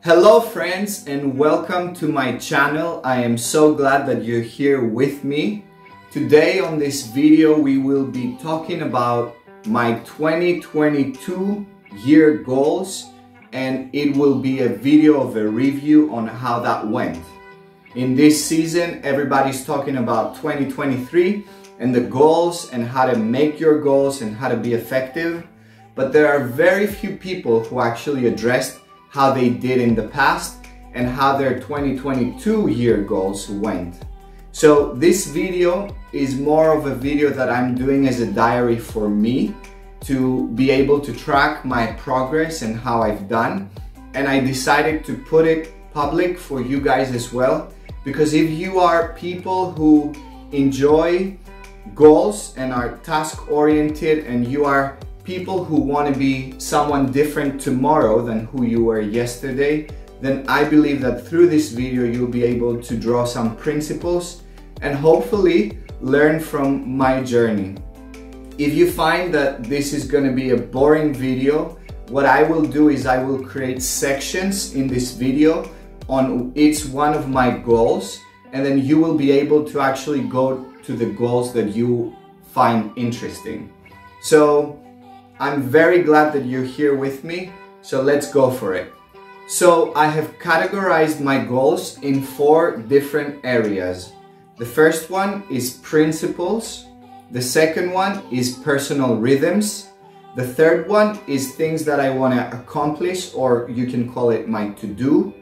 Hello friends and welcome to my channel. I am so glad that you're here with me. Today on this video we will be talking about my 2022 year goals, and it will be a video of a review on how that went. In this season everybody's talking about 2023 and the goals and how to make your goals and how to be effective, but there are very few people who actually addressed how they did in the past and how their 2022 year goals went. So this video is more of a video that I'm doing as a diary for me to be able to track my progress and how I've done. And I decided to put it public for you guys as well, because if you are people who enjoy goals and are task oriented and you are people who want to be someone different tomorrow than who you were yesterday, then I believe that through this video you'll be able to draw some principles and hopefully learn from my journey. If you find that this is going to be a boring video, what I will do is I will create sections in this video on each one of my goals, and then you will be able to actually go to the goals that you find interesting. So I'm very glad that you're here with me, so let's go for it. So I have categorized my goals in 4 different areas. The first one is principles. The second one is personal rhythms. The third one is things that I want to accomplish, or you can call it my to-do.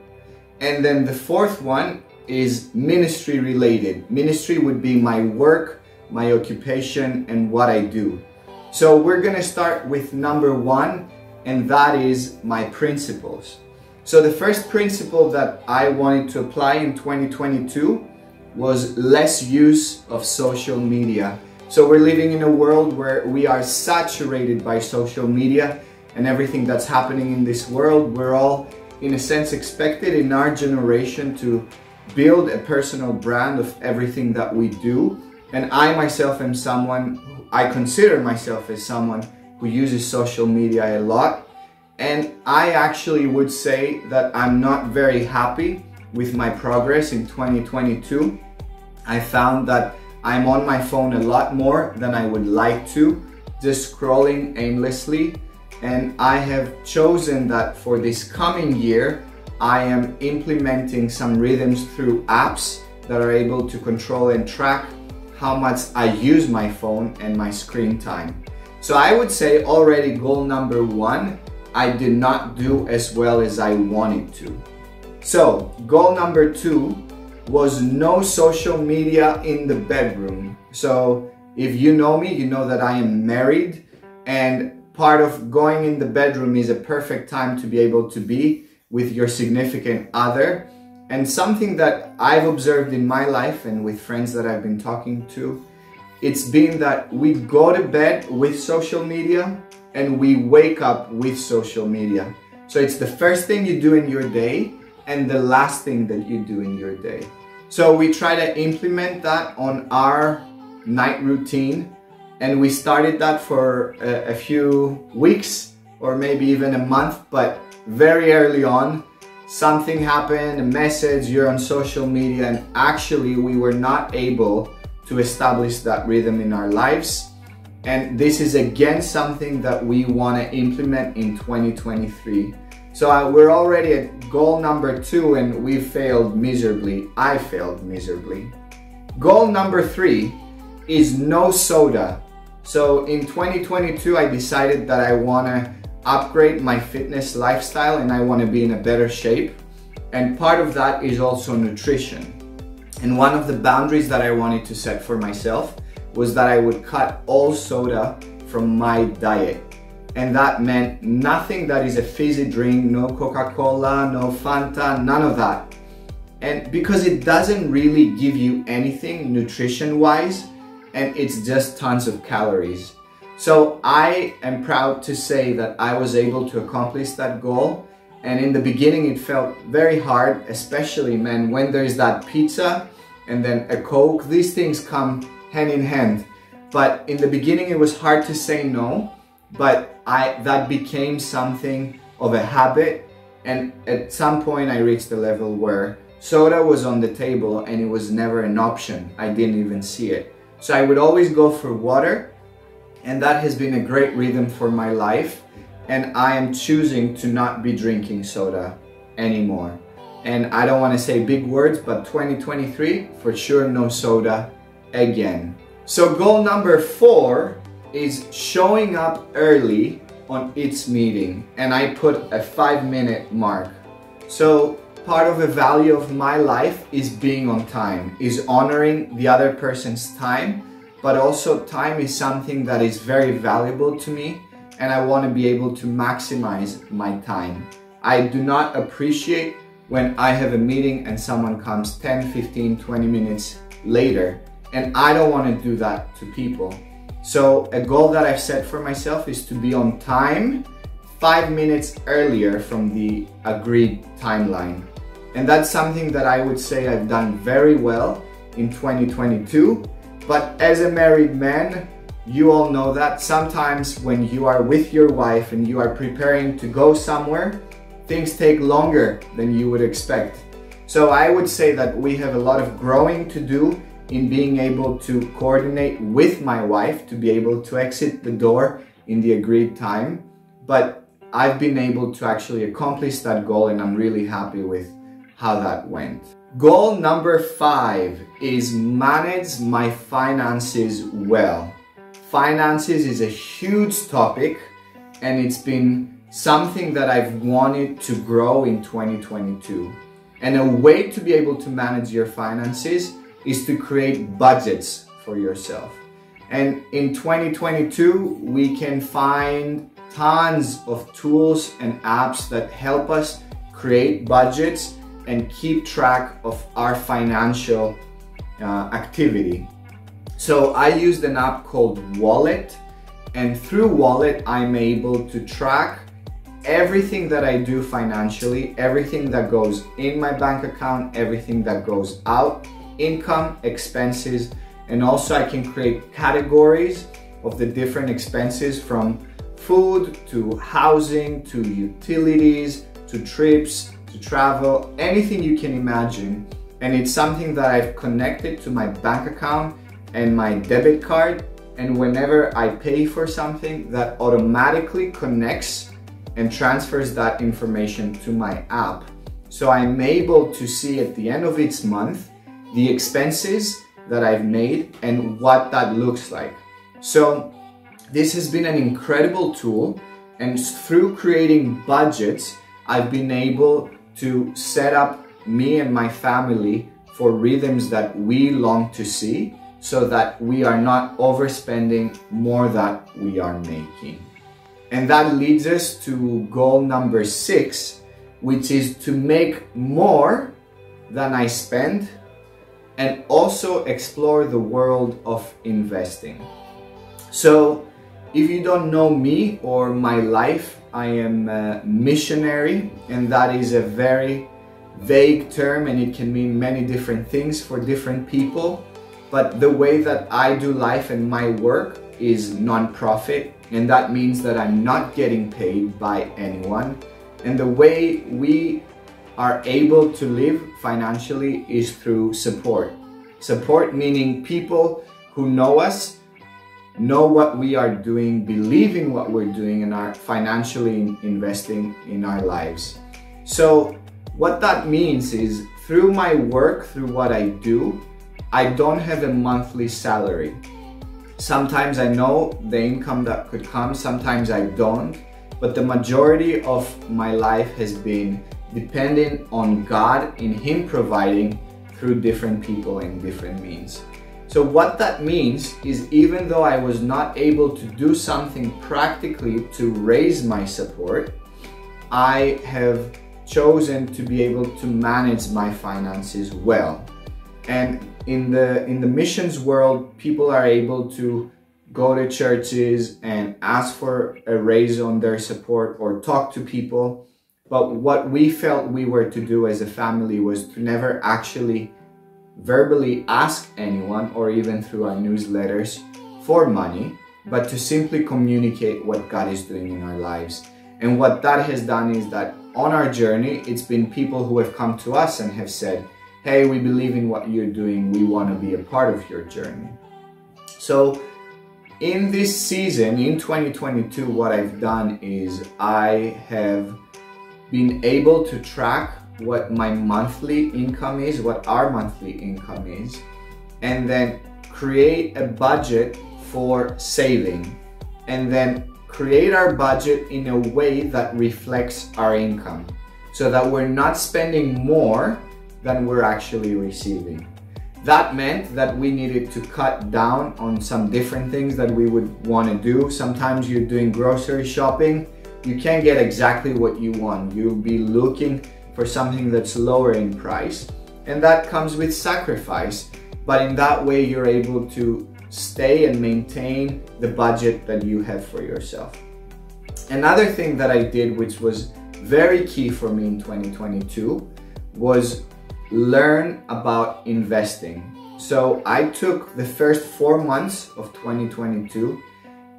And then the fourth one is ministry related. Ministry would be my work, my occupation, and what I do. So we're gonna start with number 1, and that is my principles. So the first principle that I wanted to apply in 2022 was less use of social media. So we're living in a world where we are saturated by social media and everything that's happening in this world. We're all, in a sense, expected in our generation to build a personal brand of everything that we do. And I myself am someone, I consider myself as someone who uses social media a lot. And I actually would say that I'm not very happy with my progress in 2022. I found that I'm on my phone a lot more than I would like to, just scrolling aimlessly. And I have chosen that for this coming year, I am implementing some rhythms through apps that are able to control and track how much I use my phone and my screen time. So I would say already goal number 1, I did not do as well as I wanted to. So goal number 2 was no social media in the bedroom. So if you know me, you know that I am married, and part of going in the bedroom is a perfect time to be able to be with your significant other. And something that I've observed in my life and with friends that I've been talking to, it's been that we go to bed with social media and we wake up with social media. So it's the first thing you do in your day and the last thing that you do in your day. So we try to implement that on our night routine, and we started that for a few weeks or maybe even a month, but very early on something happened, a message, you're on social media, and actually we were not able to establish that rhythm in our lives. And this is again something that we want to implement in 2023. So we're already at goal number 2 and we failed miserably. I failed miserably. Goal number 3 is no soda. So in 2022 I decided that I want to upgrade my fitness lifestyle and I want to be in a better shape, and part of that is also nutrition. And one of the boundaries that I wanted to set for myself was that I would cut all soda from my diet, and that meant nothing that is a fizzy drink, no Coca-Cola, no Fanta, none of that. And because it doesn't really give you anything nutrition wise, and it's just tons of calories. So I am proud to say that I was able to accomplish that goal. And in the beginning it felt very hard, especially, man, when there's that pizza and then a Coke. These things come hand in hand. But in the beginning it was hard to say no, but that became something of a habit, And at some point I reached a level where soda was on the table and it was never an option. I didn't even see it. So I would always go for water, and that has been a great rhythm for my life. And I am choosing to not be drinking soda anymore. And I don't want to say big words, but 2023, for sure, no soda again. So goal number 4 is showing up early on each meeting. And I put a 5-minute mark. So part of the value of my life is being on time, is honoring the other person's time. But also time is something that is very valuable to me, and I want to be able to maximize my time. I do not appreciate when I have a meeting and someone comes 10, 15, 20 minutes later, and I don't want to do that to people. So a goal that I've set for myself is to be on time 5 minutes earlier from the agreed timeline. And that's something that I would say I've done very well in 2022. But as a married man, you all know that sometimes when you are with your wife and you are preparing to go somewhere, things take longer than you would expect. So I would say that we have a lot of growing to do in being able to coordinate with my wife to be able to exit the door in the agreed time. But I've been able to actually accomplish that goal, and I'm really happy with how that went. Goal number 5 is manage my finances well. Finances is a huge topic, and it's been something that I've wanted to grow in 2022. And a way to be able to manage your finances is to create budgets for yourself. And in 2022, we can find tons of tools and apps that help us create budgets and keep track of our financial activity. So I used an app called Wallet, and through Wallet I'm able to track everything that I do financially, everything that goes in my bank account, everything that goes out, income, expenses, and also I can create categories of the different expenses, from food to housing to utilities to trips to travel, anything you can imagine. And it's something that I've connected to my bank account and my debit card, and whenever I pay for something, that automatically connects and transfers that information to my app. So I'm able to see at the end of each month the expenses that I've made and what that looks like. So this has been an incredible tool, and through creating budgets, I've been able to set up me and my family for rhythms that we long to see, so that we are not overspending more than we are making. And that leads us to goal number 6, which is to make more than I spend, and also explore the world of investing. So if you don't know me or my life, I am a missionary, and that is a very vague term, and it can mean many different things for different people. But the way that I do life and my work is non-profit, and that means that I'm not getting paid by anyone. And the way we are able to live financially is through support. Support meaning people who know us, know what we are doing, believe in what we're doing, and are financially investing in our lives. So what that means is, through my work, through what I do, I don't have a monthly salary. Sometimes I know the income that could come, sometimes I don't, but the majority of my life has been dependent on God, in Him providing through different people and different means. So what that means is, even though I was not able to do something practically to raise my support, I have chosen to be able to manage my finances well. And in the missions world, people are able to go to churches and ask for a raise on their support or talk to people. But what we felt we were to do as a family was to never actually verbally ask anyone, or even through our newsletters, for money, but to simply communicate what God is doing in our lives. And what that has done is that on our journey, it's been people who have come to us and have said, hey, we believe in what you're doing, we want to be a part of your journey. So in this season, in 2022, what I've done is I have been able to track what my monthly income is, what our monthly income is, and then create a budget for saving, and then create our budget in a way that reflects our income, so that we're not spending more than we're actually receiving. That meant that we needed to cut down on some different things that we would want to do. Sometimes you're doing grocery shopping, you can't get exactly what you want. You'll be looking for something that's lower in price, and that comes with sacrifice. But in that way, you're able to stay and maintain the budget that you have for yourself. Another thing that I did, which was very key for me in 2022, was learn about investing. So I took the first 4 months of 2022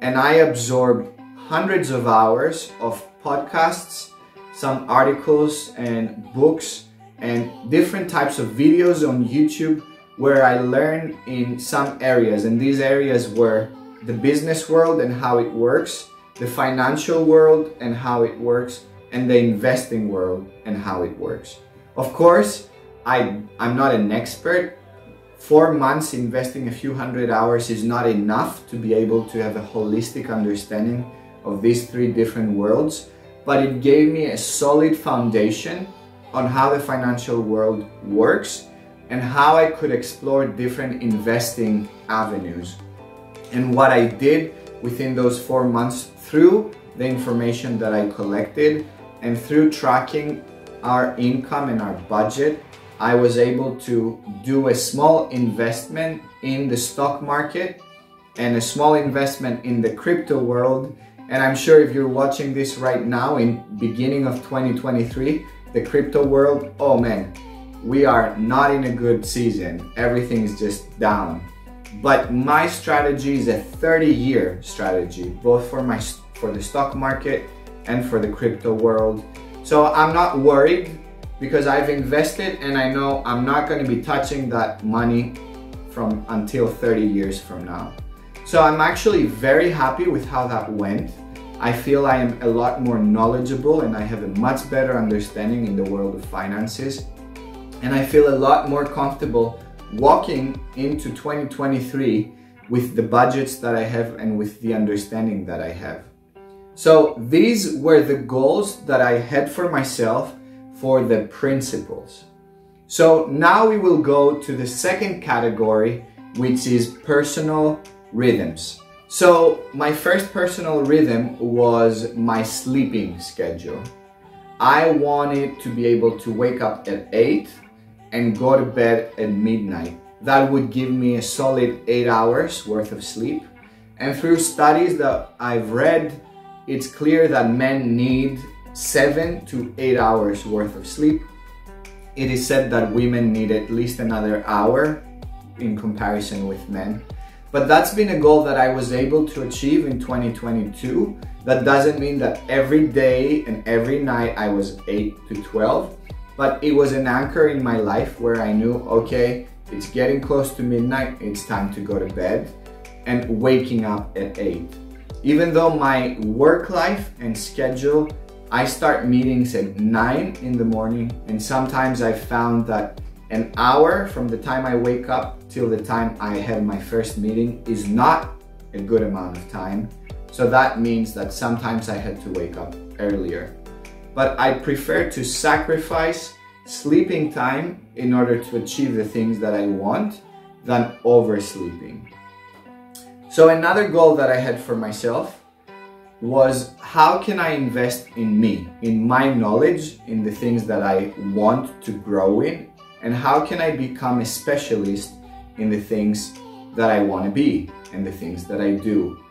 and I absorbed hundreds of hours of podcasts, some articles and books and different types of videos on YouTube, where I learned in some areas, and these areas were the business world and how it works, the financial world and how it works, and the investing world and how it works. Of course, I'm not an expert. 4 months investing a few hundred hours is not enough to be able to have a holistic understanding of these 3 different worlds, but it gave me a solid foundation on how the financial world works and how I could explore different investing avenues. And what I did within those 4 months, through the information that I collected and through tracking our income and our budget, I was able to do a small investment in the stock market and a small investment in the crypto world. And I'm sure if you're watching this right now in beginning of 2023, the crypto world, oh man, we are not in a good season. Everything is just down. But my strategy is a 30-year strategy, both for the stock market and for the crypto world. So I'm not worried because I've invested and I know I'm not going to be touching that money from until 30 years from now. So I'm actually very happy with how that went. I feel I am a lot more knowledgeable and I have a much better understanding in the world of finances. And I feel a lot more comfortable walking into 2023 with the budgets that I have and with the understanding that I have. So these were the goals that I had for myself for the principles. So now we will go to the second category, which is personal rhythms. So my first personal rhythm was my sleeping schedule. I wanted to be able to wake up at 8 and go to bed at midnight. That would give me a solid 8 hours worth of sleep. And through studies that I've read, it's clear that men need 7 to 8 hours worth of sleep. It is said that women need at least another hour in comparison with men. But that's been a goal that I was able to achieve in 2022. That doesn't mean that every day and every night I was 8 to 12. But it was an anchor in my life where I knew, okay, it's getting close to midnight, it's time to go to bed, and waking up at 8. Even though my work life and schedule, I start meetings at 9 in the morning, and sometimes I found that an hour from the time I wake up till the time I have my first meeting is not a good amount of time. So that means that sometimes I had to wake up earlier. But I prefer to sacrifice sleeping time in order to achieve the things that I want than oversleeping. So another goal that I had for myself was, how can I invest in me, in my knowledge, in the things that I want to grow in, and how can I become a specialist in the things that I want to be and the things that I do.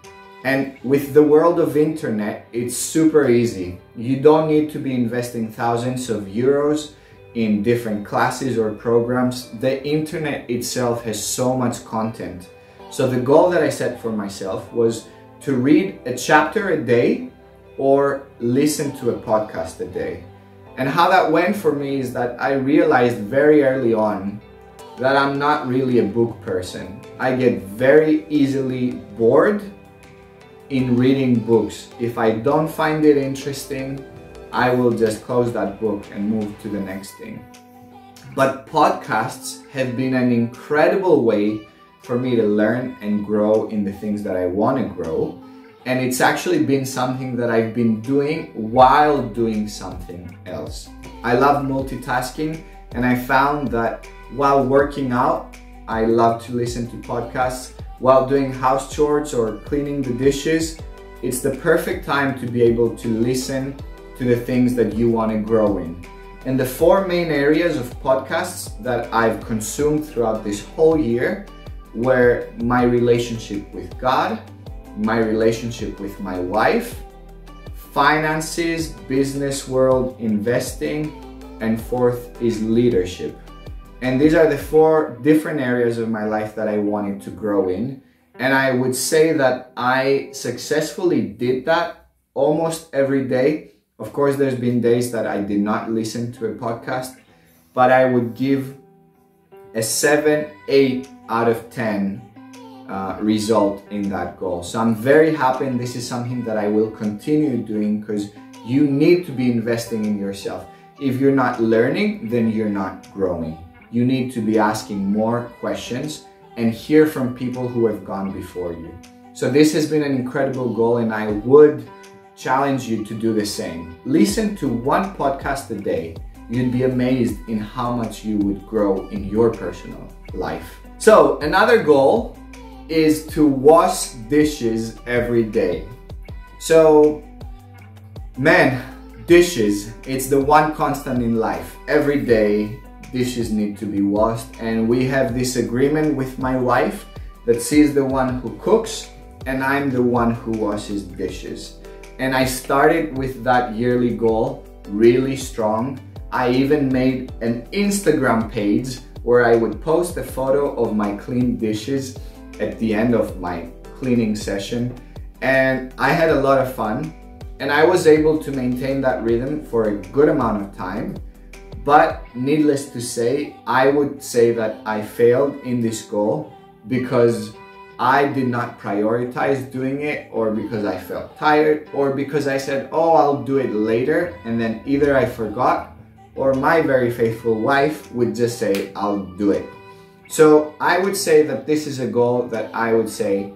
And with the world of internet, it's super easy. You don't need to be investing thousands of euros in different classes or programs. The internet itself has so much content. So the goal that I set for myself was to read a chapter a day or listen to a podcast a day. And how that went for me is that I realized very early on that I'm not really a book person. I get very easily bored in reading books. If I don't find it interesting, I will just close that book and move to the next thing. But podcasts have been an incredible way for me to learn and grow in the things that I want to grow. And it's actually been something that I've been doing while doing something else. I love multitasking, and I found that while working out, I love to listen to podcasts. While doing house chores or cleaning the dishes, it's the perfect time to be able to listen to the things that you want to grow in. And the 4 main areas of podcasts that I've consumed throughout this whole year were my relationship with God, my relationship with my wife, finances, business world, investing, and 4th is leadership. And these are the 4 different areas of my life that I wanted to grow in. And I would say that I successfully did that almost every day. Of course, there's been days that I did not listen to a podcast, but I would give a 7, 8 out of 10 result in that goal. So I'm very happy, and this is something that I will continue doing because you need to be investing in yourself. If you're not learning, then you're not growing. You need to be asking more questions and hear from people who have gone before you. So this has been an incredible goal, and I would challenge you to do the same. Listen to 1 podcast a day. You'd be amazed in how much you would grow in your personal life. So another goal is to wash dishes every day. So, man, dishes, it's the one constant in life. Every day, dishes need to be washed, and we have this agreement with my wife that she's the one who cooks and I'm the one who washes dishes. And I started with that yearly goal really strong. I even made an Instagram page where I would post a photo of my clean dishes at the end of my cleaning session, and I had a lot of fun, and I was able to maintain that rhythm for a good amount of time. But needless to say, I would say that I failed in this goal because I did not prioritize doing it, or because I felt tired, or because I said, oh, I'll do it later, and then either I forgot or my very faithful wife would just say, I'll do it. So I would say that this is a goal that I would say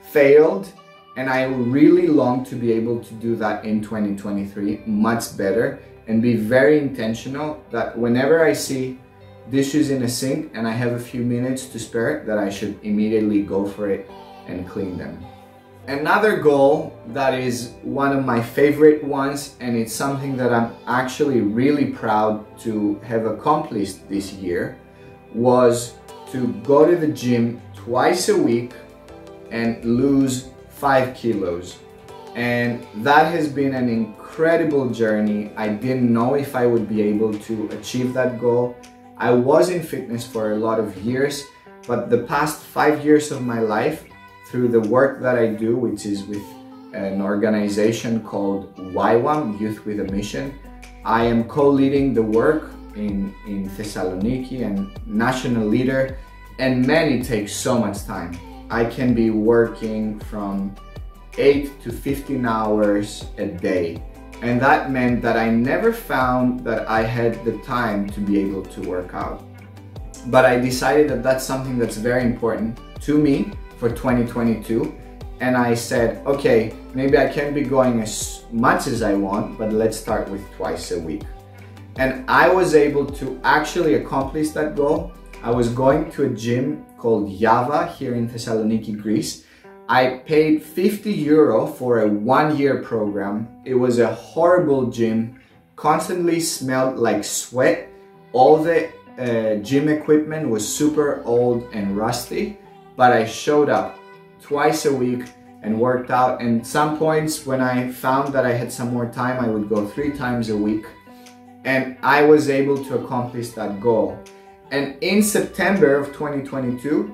failed, and I really long to be able to do that in 2023 much better and be very intentional that whenever I see dishes in a sink and I have a few minutes to spare, that I should immediately go for it and clean them. Another goal that is one of my favorite ones, and it's something that I'm actually really proud to have accomplished this year, was to go to the gym twice a week and lose 5 kilos. And that has been an incredible journey. I didn't know if I would be able to achieve that goal. I was in fitness for a lot of years, but the past 5 years of my life, through the work that I do, which is with an organization called YWAM, Youth with a Mission, I am co-leading the work in Thessaloniki and national leader, and man, it takes so much time. I can be working from 8 to 15 hours a day, and that meant that I never found that I had the time to be able to work out. But I decided that that's something that's very important to me for 2022, and I said, okay, maybe I can't be going as much as I want, but let's start with twice a week. And I was able to actually accomplish that goal. I was going to a gym called YWAM here in Thessaloniki, Greece. I paid 50 euro for a 1-year program. It was a horrible gym, constantly smelled like sweat. All the gym equipment was super old and rusty, but I showed up twice a week and worked out. And some points when I found that I had some more time, I would go 3 times a week, and I was able to accomplish that goal. And in September of 2022,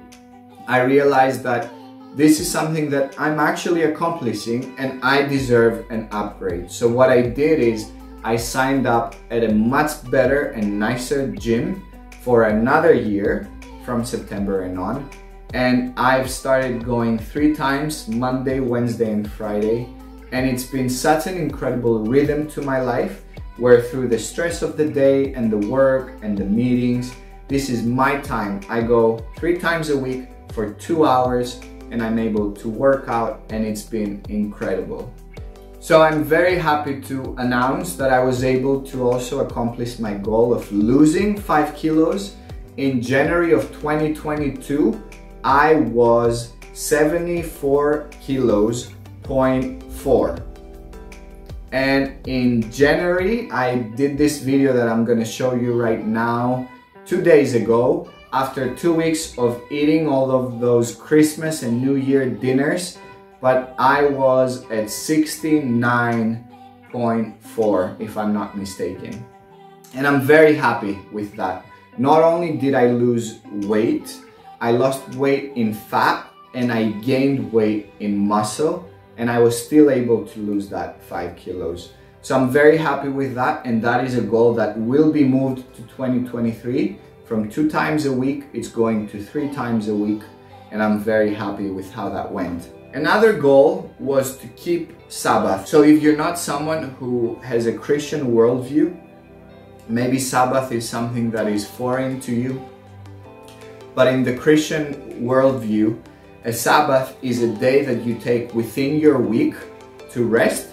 I realized that this is something that I'm actually accomplishing and I deserve an upgrade. So what I did is I signed up at a much better and nicer gym for another year from September and on. And I've started going 3 times, Monday, Wednesday, and Friday. And it's been such an incredible rhythm to my life, where through the stress of the day and the work and the meetings, this is my time. I go 3 times a week for 2 hours and I'm able to work out, and it's been incredible. So I'm very happy to announce that I was able to also accomplish my goal of losing 5 kilos. In January of 2022, I was 74 kilos, 0.4. And in January, I did this video that I'm gonna show you right now, 2 days ago, after 2 weeks of eating all of those Christmas and New Year dinners, but I was at 69.4, if I'm not mistaken. And I'm very happy with that. Not only did I lose weight, I lost weight in fat and I gained weight in muscle, and I was still able to lose that 5 kilos. So I'm very happy with that, and that is a goal that will be moved to 2023. From 2 times a week, it's going to 3 times a week, and I'm very happy with how that went. Another goal was to keep Sabbath. So if you're not someone who has a Christian worldview, maybe Sabbath is something that is foreign to you. But in the Christian worldview, a Sabbath is a day that you take within your week to rest,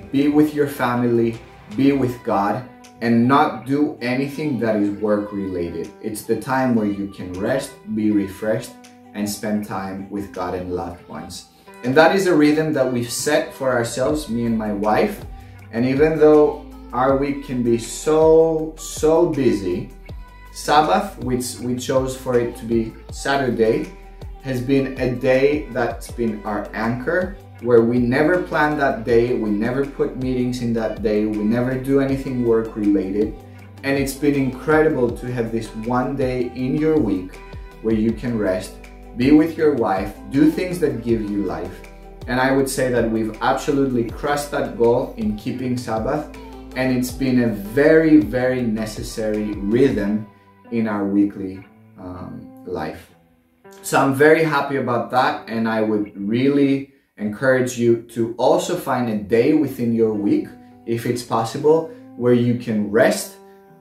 be with your family, be with God, and not do anything that is work related. It's the time where you can rest, be refreshed, and spend time with God and loved ones. And that is a rhythm that we've set for ourselves, me and my wife. And even though our week can be so busy, Sabbath, which we chose for it to be Saturday, has been a day that's been our anchor, where we never plan that day, we never put meetings in that day, we never do anything work related. And it's been incredible to have this one day in your week where you can rest, be with your wife, do things that give you life. And I would say that we've absolutely crushed that goal in keeping Sabbath, and it's been a very, very necessary rhythm in our weekly life. So I'm very happy about that, and I would really encourage you to also find a day within your week, if it's possible, where you can rest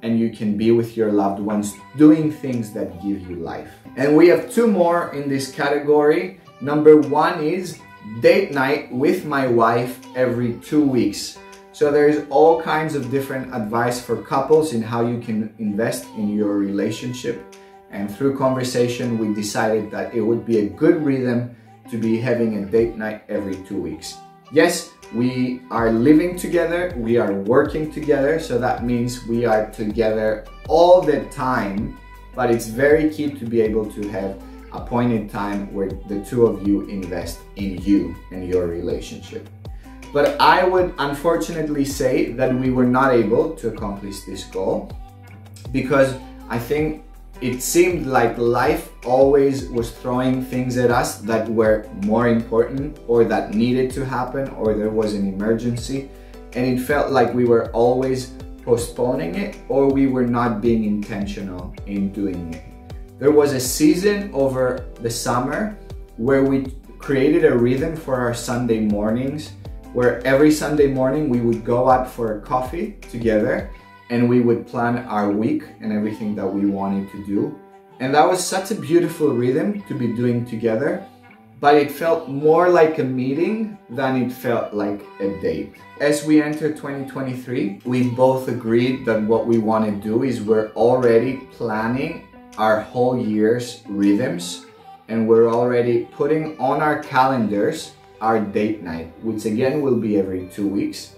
and you can be with your loved ones doing things that give you life. And we have 2 more in this category. Number 1 is date night with my wife every 2 weeks. So there's all kinds of different advice for couples in how you can invest in your relationship. And through conversation, we decided that it would be a good rhythm to be having a date night every 2 weeks. Yes, we are living together, we are working together, so that means we are together all the time, but it's very key to be able to have appointed time where the 2 of you invest in you and your relationship. But I would unfortunately say that we were not able to accomplish this goal, because I think it seemed like life always was throwing things at us that were more important, or that needed to happen, or there was an emergency, and it felt like we were always postponing it, or we were not being intentional in doing it. There was a season over the summer where we created a rhythm for our Sunday mornings, where every Sunday morning we would go out for a coffee together and we would plan our week and everything that we wanted to do. And that was such a beautiful rhythm to be doing together, but it felt more like a meeting than it felt like a date. As we enter 2023, we both agreed that what we want to do is we're already planning our whole year's rhythms, and we're already putting on our calendars our date night, which again will be every 2 weeks.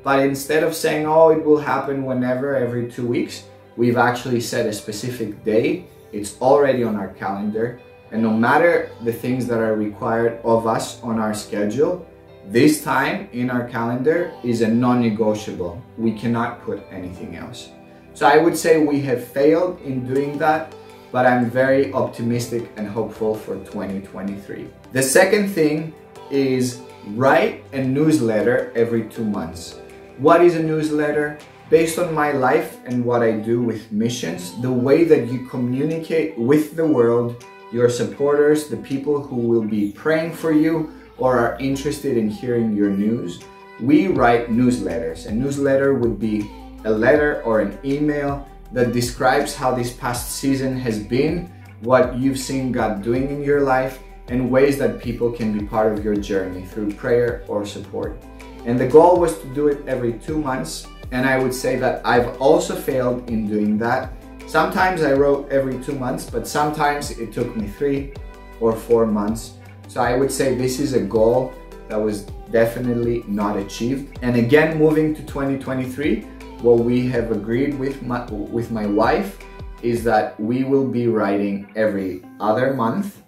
But instead of saying, oh, it will happen whenever, every 2 weeks, we've actually set a specific day. It's already on our calendar. And no matter the things that are required of us on our schedule, this time in our calendar is a non-negotiable. We cannot put anything else. So I would say we have failed in doing that, but I'm very optimistic and hopeful for 2023. The second thing is write a newsletter every 2 months. What is a newsletter? Based on my life and what I do with missions, the way that you communicate with the world, your supporters, the people who will be praying for you or are interested in hearing your news, we write newsletters. A newsletter would be a letter or an email that describes how this past season has been, what you've seen God doing in your life, and ways that people can be part of your journey through prayer or support. And the goal was to do it every 2 months, and I would say that I've also failed in doing that. Sometimes I wrote every 2 months, but sometimes it took me 3 or 4 months. So I would say this is a goal that was definitely not achieved. And again, moving to 2023, what we have agreed with my wife is that we will be writing every other month.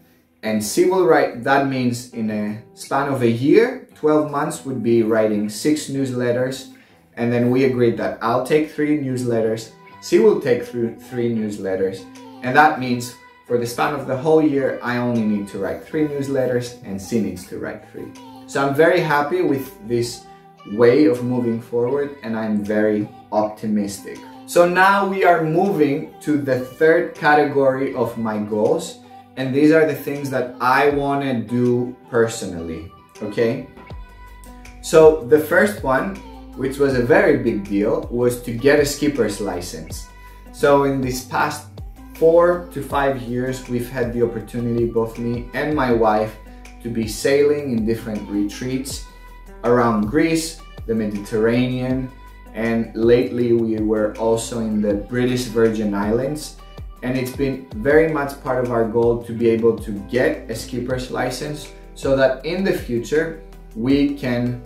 And she will write, that means in a span of a year, 12 months would be writing 6 newsletters. And then we agreed that I'll take 3 newsletters, she will take 3 newsletters. And that means for the span of the whole year, I only need to write 3 newsletters and she needs to write 3. So I'm very happy with this way of moving forward, and I'm very optimistic. So now we are moving to the third category of my goals. And these are the things that I want to do personally, okay? So the first one, which was a very big deal, was to get a skipper's license. So in these past 4 to 5 years, we've had the opportunity, both me and my wife, to be sailing in different retreats around Greece, the Mediterranean, and lately we were also in the British Virgin Islands. And it's been very much part of our goal to be able to get a skipper's license so that in the future we can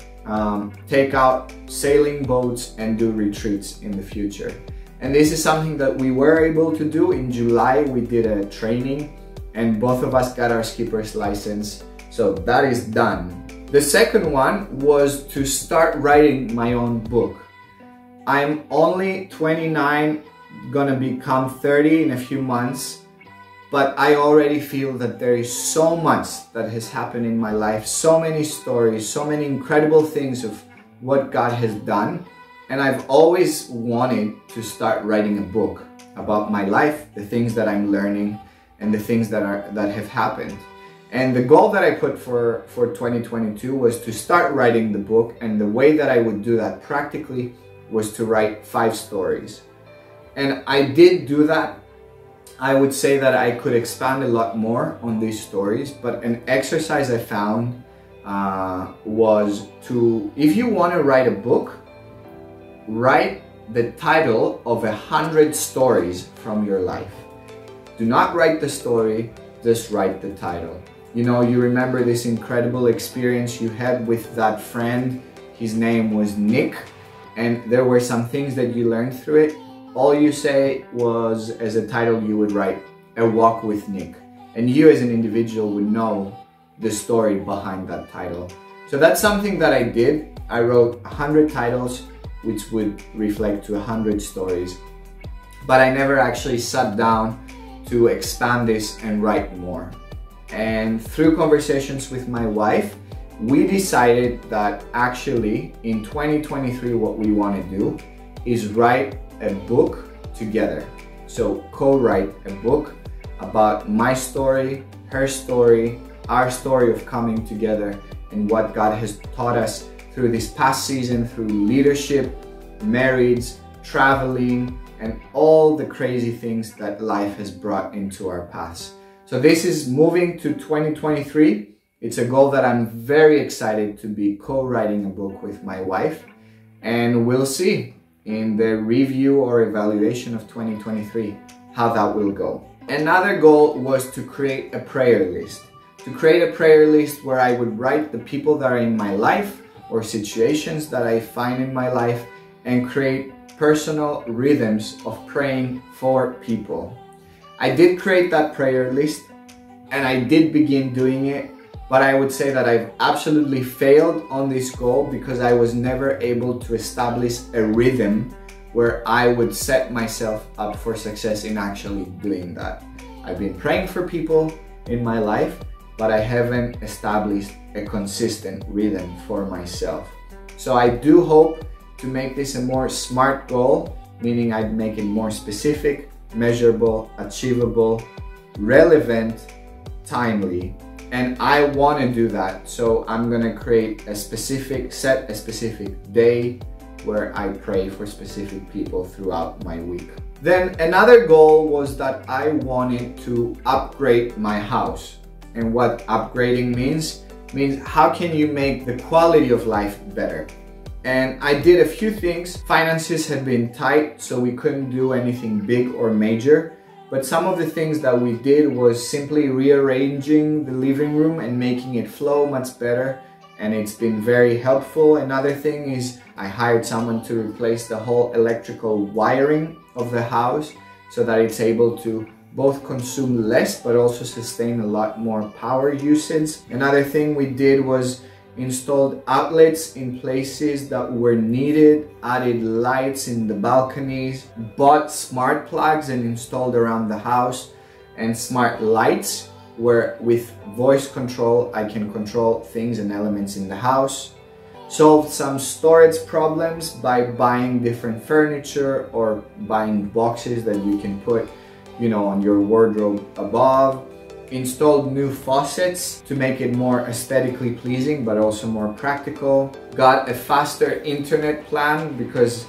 take out sailing boats and do retreats in the future. And this is something that we were able to do. In July we did a training and both of us got our skipper's license, so that is done. The second one was to start writing my own book. I'm only 29, gonna become 30 in a few months, but I already feel that there is so much that has happened in my life, so many stories, so many incredible things of what God has done, and I've always wanted to start writing a book about my life, the things that I'm learning, and the things that have happened. And the goal that I put for 2022 was to start writing the book, and the way that I would do that practically was to write 5 stories. And I did do that. I would say that I could expand a lot more on these stories, but an exercise I found was to, if you want to write a book, write the title of 100 stories from your life. Do not write the story, just write the title. You know, you remember this incredible experience you had with that friend. His name was Nick, and there were some things that you learned through it. All you say was, as a title, you would write A Walk with Nick. And you as an individual would know the story behind that title. So that's something that I did. I wrote 100 titles, which would reflect to 100 stories. But I never actually sat down to expand this and write more. And through conversations with my wife, we decided that actually in 2023 what we want to do is write a book together. So co-write a book about my story, her story, our story of coming together, and what God has taught us through this past season, through leadership, marriage, traveling, and all the crazy things that life has brought into our paths. So this is moving to 2023. It's a goal that I'm very excited to be co-writing a book with my wife, and we'll see in the review or evaluation of 2023 how that will go. Another goal was to create a prayer list. To create a prayer list where I would write the people that are in my life or situations that I find in my life and create personal rhythms of praying for people. I did create that prayer list and I did begin doing it, but I would say that I've absolutely failed on this goal because I was never able to establish a rhythm where I would set myself up for success in actually doing that. I've been praying for people in my life, but I haven't established a consistent rhythm for myself. So I do hope to make this a more SMART goal, meaning I'd make it more specific, measurable, achievable, relevant, timely. And I want to do that, so I'm gonna create set a specific day where I pray for specific people throughout my week. Then another goal was that I wanted to upgrade my house. And what upgrading means how can you make the quality of life better? And I did a few things. Finances had been tight, so we couldn't do anything big or major. But some of the things that we did was simply rearranging the living room and making it flow much better. And it's been very helpful. Another thing is I hired someone to replace the whole electrical wiring of the house so that it's able to both consume less but also sustain a lot more power usage. Another thing we did was installed outlets in places that were needed, added lights in the balconies, bought smart plugs and installed around the house, and smart lights where with voice control I can control things and elements in the house. Solved some storage problems by buying different furniture or buying boxes that you can put, on your wardrobe above. Installed new faucets to make it more aesthetically pleasing but also more practical. Got a faster internet plan because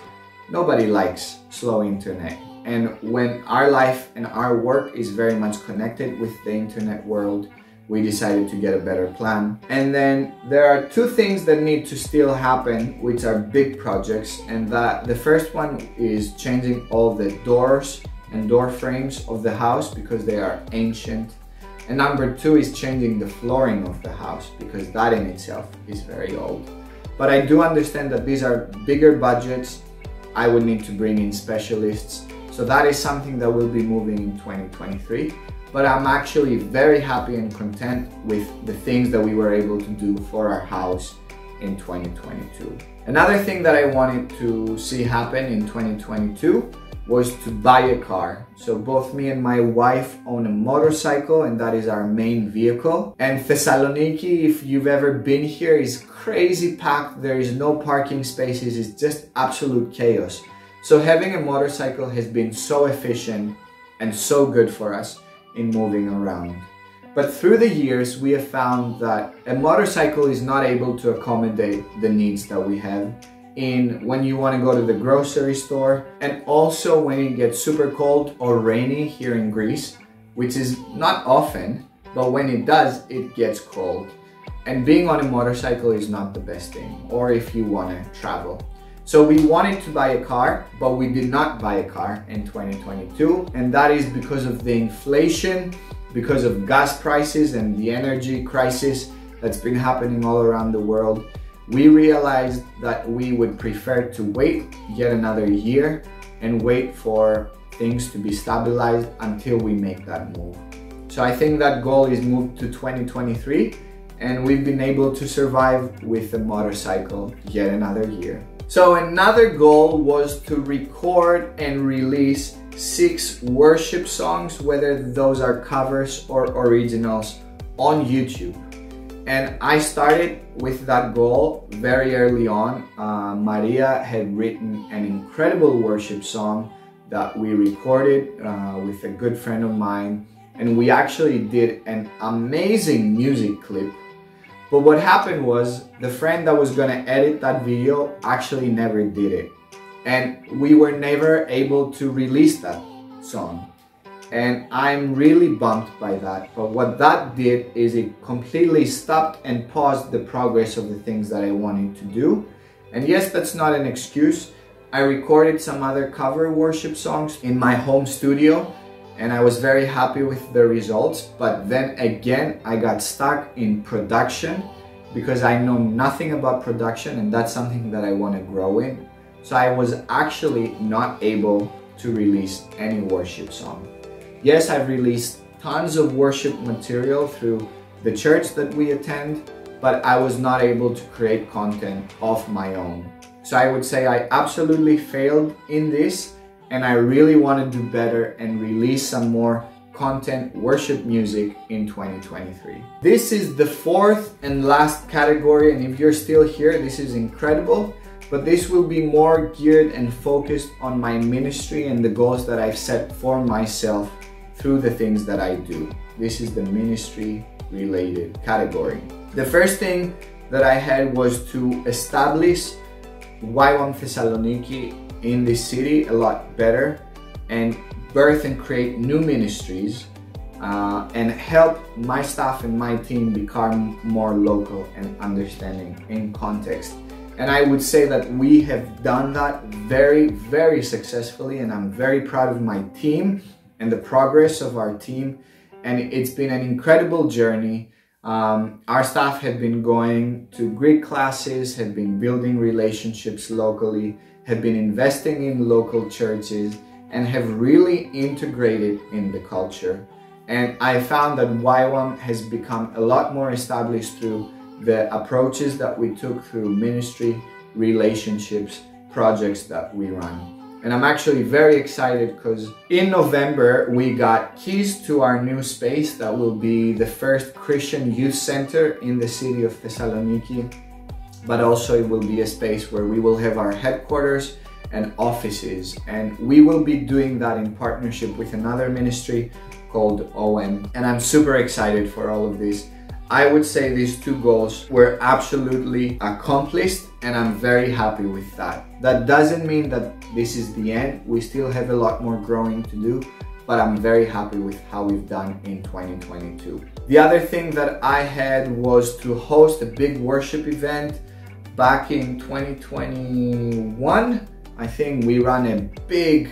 nobody likes slow internet. And when our life and our work is very much connected with the internet world, we decided to get a better plan. And then there are two things that need to still happen, which are big projects. And the first one is changing all the doors and door frames of the house because they are ancient. And number two is changing the flooring of the house because that in itself is very old. But I do understand that these are bigger budgets. I would need to bring in specialists. So that is something that will be moving in 2023. But I'm actually very happy and content with the things that we were able to do for our house in 2022. Another thing that I wanted to see happen in 2022 was to buy a car. So both me and my wife own a motorcycle, and that is our main vehicle. And Thessaloniki, if you've ever been here, is crazy packed. There is no parking spaces. It's just absolute chaos. So having a motorcycle has been so efficient and so good for us in moving around. But through the years, we have found that a motorcycle is not able to accommodate the needs that we have when you want to go to the grocery store, and also when it gets super cold or rainy here in Greece, which is not often, but when it does, it gets cold. And being on a motorcycle is not the best thing, or if you want to travel. So we wanted to buy a car, but we did not buy a car in 2022, and that is because of the inflation, because of gas prices and the energy crisis that's been happening all around the world. We realized that we would prefer to wait yet another year and wait for things to be stabilized until we make that move. So I think that goal is moved to 2023, and we've been able to survive with a motorcycle yet another year. So another goal was to record and release 6 worship songs, whether those are covers or originals, on YouTube. And I started with that goal very early on. Maria had written an incredible worship song that we recorded with a good friend of mine, and we actually did an amazing music clip. But what happened was the friend that was gonna edit that video actually never did it, and we were never able to release that song. And I'm really bummed by that. But what that did is it completely stopped and paused the progress of the things that I wanted to do. And yes, that's not an excuse. I recorded some other cover worship songs in my home studio, and I was very happy with the results. But then again, I got stuck in production because I know nothing about production, and that's something that I want to grow in. So I was actually not able to release any worship song. Yes, I've released tons of worship material through the church that we attend, but I was not able to create content of my own. So I would say I absolutely failed in this, and I really want to do better and release some more content, worship music in 2023. This is the 4th and last category, and if you're still here, this is incredible. but this will be more geared and focused on my ministry and the goals that I've set for myself through the things that I do. This is the ministry related category. The first thing that I had was to establish YWAM Thessaloniki in this city a lot better and birth and create new ministries and help my staff and my team become more local and understanding in context. And I would say that we have done that very, very successfully, and I'm very proud of my team and the progress of our team. And it's been an incredible journey. Our staff have been going to Greek classes, have been building relationships locally, have been investing in local churches, and have really integrated in the culture. And I found that YWAM has become a lot more established through the approaches that we took through ministry, relationships, projects that we run. And I'm actually very excited because in November we got keys to our new space that will be the first Christian youth center in the city of Thessaloniki, but also it will be a space where we will have our headquarters and offices, and we will be doing that in partnership with another ministry called YWAM, and I'm super excited for all of this. I would say these two goals were absolutely accomplished, and I'm very happy with that. That doesn't mean that this is the end. We still have a lot more growing to do, but I'm very happy with how we've done in 2022. The other thing that I had was to host a big worship event back in 2021. I think we ran a big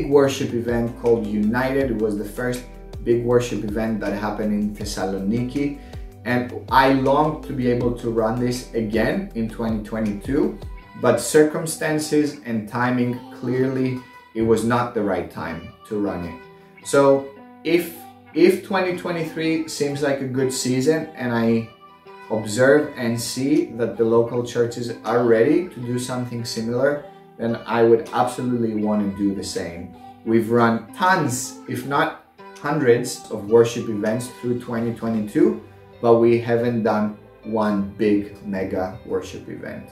worship event called United. It was the first big worship event that happened in Thessaloniki, and I longed to be able to run this again in 2022, but circumstances and timing, clearly it was not the right time to run it. So if 2023 seems like a good season and I observe and see that the local churches are ready to do something similar, then I would absolutely want to do the same. We've run tons, if not hundreds, of worship events through 2022, but we haven't done one big mega worship event.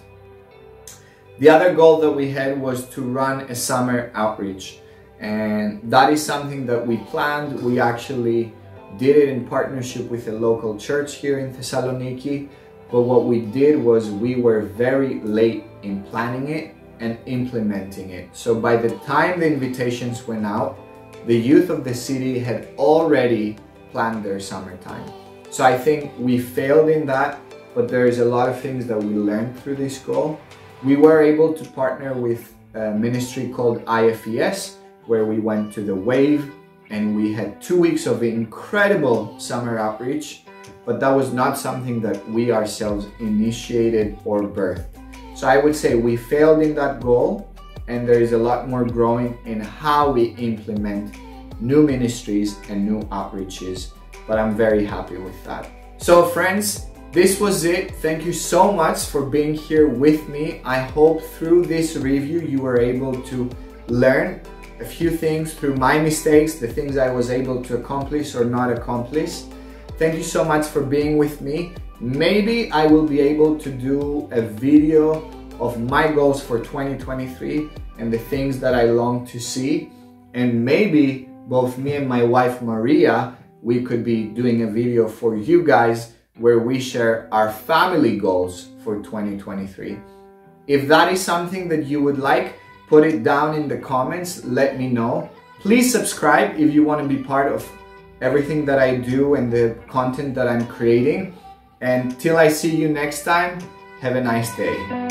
The other goal that we had was to run a summer outreach, and that is something that we planned. We actually did it in partnership with a local church here in Thessaloniki, but what we did was we were very late in planning it and implementing it. So by the time the invitations went out, the youth of the city had already planned their summertime. So I think we failed in that, but there is a lot of things that we learned through this goal. We were able to partner with a ministry called IFES, where we went to the Wave, and we had 2 weeks of incredible summer outreach, but that was not something that we ourselves initiated or birthed. So I would say we failed in that goal, and there is a lot more growing in how we implement new ministries and new outreaches, but I'm very happy with that. So friends, this was it. Thank you so much for being here with me. I hope through this review you were able to learn a few things through my mistakes, the things I was able to accomplish or not accomplish. Thank you so much for being with me. Maybe I will be able to do a video of my goals for 2023 and the things that I long to see. And maybe both me and my wife Maria, we could be doing a video for you guys where we share our family goals for 2023. If that is something that you would like, put it down in the comments, let me know. Please subscribe if you want to be part of everything that I do and the content that I'm creating. And till I see you next time, have a nice day.